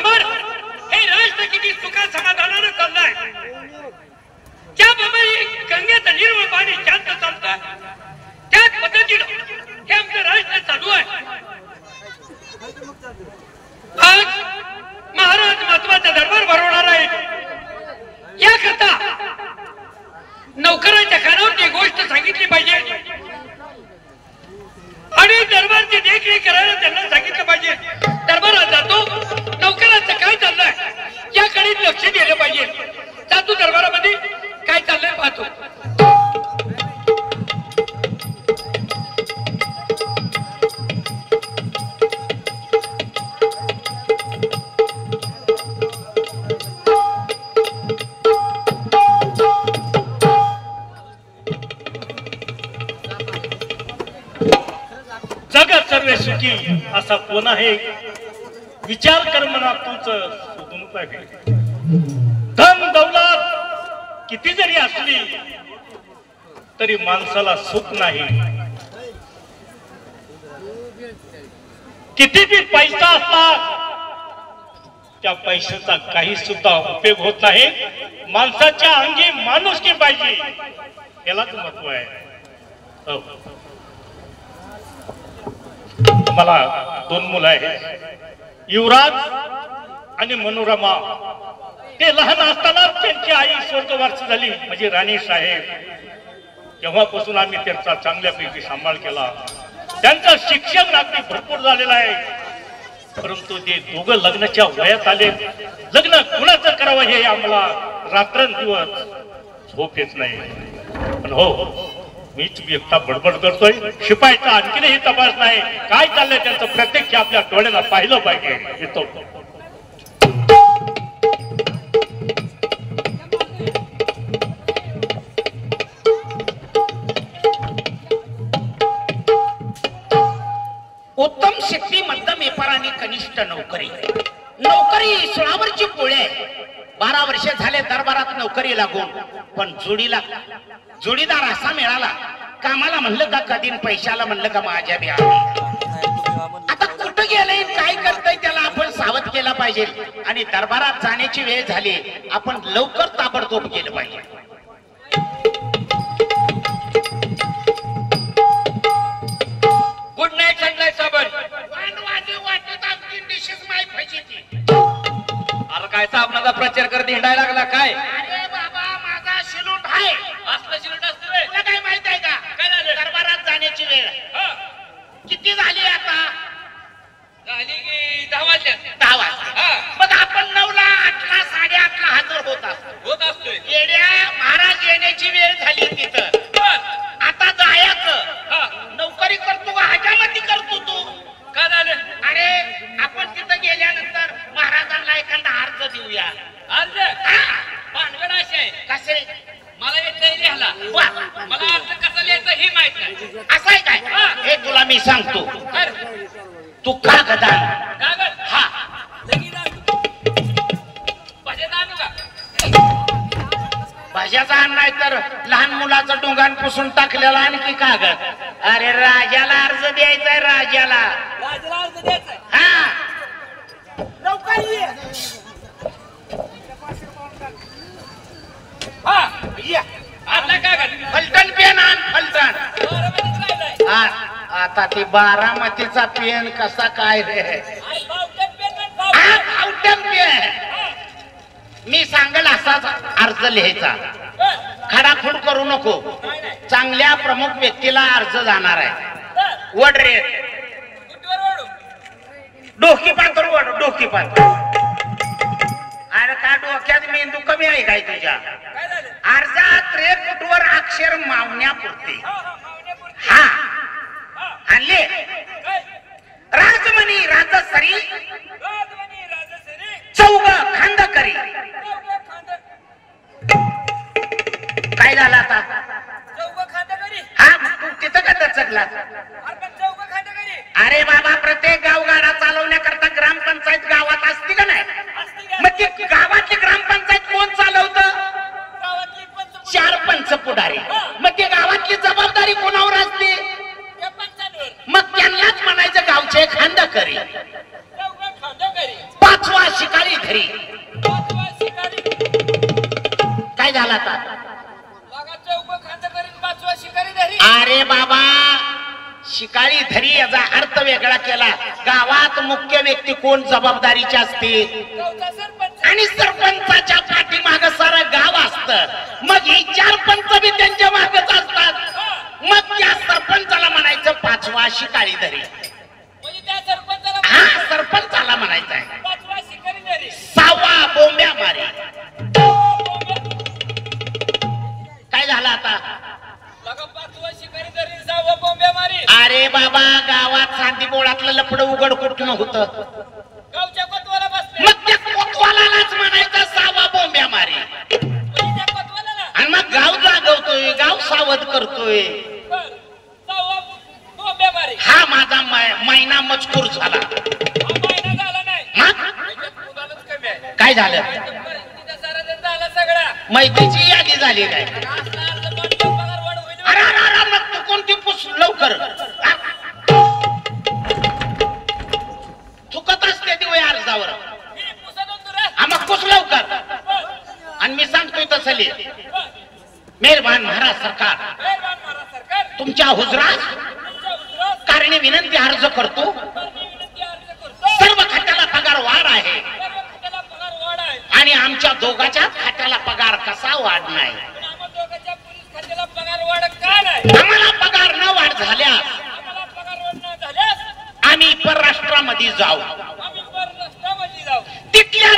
त्याचबरोबर हे राष्ट्र किती सुखा समाधानाने चाललंय, ज्याप्रमाणे गंगेचं निर्मळ पाणी शांत चालतं त्याच पद्धतीनं हे आमचं राष्ट्र चालू आहे। आज महाराज महत्वाचा दरबार भरवणार आहे, याकरता नौकरांच्या कानावर गोष्ट सांगितली पाहिजे आणि दरबारची देखरेख करायला त्यांना सांगितलं पाहिजे। दरबारात जातो, नौकरांचं काय चाललंय याकडे लक्ष दिलं पाहिजे। जातो दरबारामध्ये काय चाललंय पाहतो। जगत सर्व सुखी असा कोण आहे, विचार कर मना तूच शोधून आहे। धन दौलत किती जरी असली तरी माणसाला सुख नाही, किती बी पैसा असला त्या पैशाचा काही सुद्धा उपयोग होत नाही। माणसाच्या अंगी माणुसकी पाहिजे, यालाच महत्व आहे। मला दोन मुलं आहेत, युवराज आणि मनोरमा। ते लहान असताना त्यांची आई स्वर्गवास झाली, म्हणजे राणी साहेब। तेव्हापासून आम्ही त्यांचा चांगल्यापैकी सांभाळ केला। त्यांचं शिक्षण अगदी भरपूर झालेलं आहे, परंतु ते दोघं लग्नाच्या वयात आले। लग्न कुणाचं करावं हे आम्हाला रात्रंदिवस झोप येत नाही। पण हो, मीच एकटा बडबड करतोय, शिपायचा आणखीनही तपास नाही। काय चाललंय त्यांचं प्रत्यक्ष आपल्या डोळ्याला पाहिलं पाहिजे। येतो उत्तम शक्ती मध्यम व्यापार आणि कनिष्ठ नोकरी। नोकरी सोळावरची पोळे, 12 वर्ष झाले दरबारात नोकरी लागून, पण जोडीदार असा मिळाला, कामाला म्हणलं का कधी, पैशाला म्हणलं का माझ्या बी आम्ही। आता कुठं गेलंय, काय करतय त्याला आपण सावध केला पाहिजे आणि दरबारात जाण्याची वेळ झाली, आपण लवकर ताबडतोब गेलं पाहिजे। गुड नाईट सनलाईट साबण। वाटत आमची डिशेस माय फजिती। अरे काय साबणाचा प्रचार करत हिंडायला लागला काय? अरे बाबा, माझा शिलूट आहे। असलं शिलूट असतं रे? तुला काय माहित आहे का? काय झालं? दरबारात जाण्याची वेळ किती झाली आता? झाली की 10 वाजल्या। 10 वाजता। मग आपण 9ला, 8ला, 8:30ला हजर होत असतोय। येड्या, महाराज येण्याची वेळ झाली तिथं। आता जायचं, नोकरी करतो का हजामती करतो तू? काय झालं? अरे आपण तिथं गेल्यानंतर महाराजांना एखादा अर्ज देऊया। अर्ज? भानगड अशी आहे, कसे? मला येतंय लिहायला, मला अर्ज कसा लिहायचा हे माहित नाही। असं आहे काय? हे तुला मी सांगतो, तू कागद आण। कागद? हा, भाज्याचा आणू का? भाज्याचा आण, नाही तर लहान मुलाचं डोंगान पुसून टाकलेला आणखी कागद। अरे राजाला अर्ज द्यायचाय, राजाला अर्ज द्यायचाय। हा, लवकर ये। या आणला कागद? फलटण पेन आण, फलटण। आता ती बारामतीचा पेन कसा काय रे? Fountain pen. मी सांगेल असाच अर्ज लिहायचा, खडाखोड करू नको। चांगल्या प्रमुख व्यक्तीला अर्ज जाणार आहे। वड रे, डोकी पात्र वड, डोकी पात्र। अरे का डोक्यात मेंदू कमी आहे काय तुझ्या? अर्जात रे फुटवर अक्षर मावण्यापुरते। हा, आणले राजमणी राजसरी, चौग खांदकरी। काय झालं आता? हा, तू तिथं का दचकला? अरे बाबा, प्रत्येक गावगाडा चालवण्याकरता ग्रामपंचायत गावात असते का नाही? मग ती गावातली ग्रामपंचायत कोण चालवत? 4 पंच पुढारी। मग ते गावातली जबाबदारी कोणावर असते? मग त्यांनाच म्हणायचं गावचे खांदकरी। 5वा शिकारी धरी. पाचवा शिकारी. काय झालं आता? बघा चौक खांदा करीन पाचवा शिकारी धरी. अरे बाबा, शिकारी धरी याचा अर्थ वेगळा केला. गावात मुख्य व्यक्ती कोण जबाबदारीची असते? गावचा सरपंच. आणि सरपंचाच्या पाठीमाग सारं गाव असतं. मग ही 4 पंच बी त्यांच्या मागच असतात. मग त्या सरपंचाला म्हणायचं पाचवा शिकारी धरी. म्हणजे त्या सरपंचाला हा, सरपंचाला म्हणायचं आहे पाचवा शिकारी धरी. 6वा बोंब्या मारी. काय झालं आता? बघा पाचवा शिकारी धरी 6वा बोंब्या मारी. अरे बाबा, गावात चांदी बोळातलं लपड उघड कुठलं होतं. गावच्या कोतवाला बसले. मग त्या कोतवालाच म्हणायचं 6वा बोंब्या मारी. म्हणजे त्या कोतवालाला. आणि मग गाव जागवतोय, गाव सावध करतोय. बर. 6वा बोंब्या मारी. हा माझा महिना मजकूर झाला. हा महिना झाला नाही. मग त्याच्यात मुलालाच कमी आहे. काय झालं? परिस्थितीचा सारा त्यांचा आला सगळा. मैत्रीची यादी झाली काय? असला अर्ज पाठवून पगार वाढ होईल. अरे अरे अरे, मग तू कोणती पुस लवकर चुकत असते ती वय अर्जावर. मी पुसत होतो रे. हा, मग पुस लवकर. बर. आणि मी सांगतोय तसं लिह. बर. मेहरबान महाराज सरकार, मेहरबान महाराज सरकार. तुमच्या हुजरात तुमच्या उतरास कारणे विनंती अर्ज करतो. करणी विनंती अर्ज करतो. सर्व खात्याला पगार वाढ आहे सर्व खात्याला पगार वाढ आहे. आणि आमच्या दोघाच्या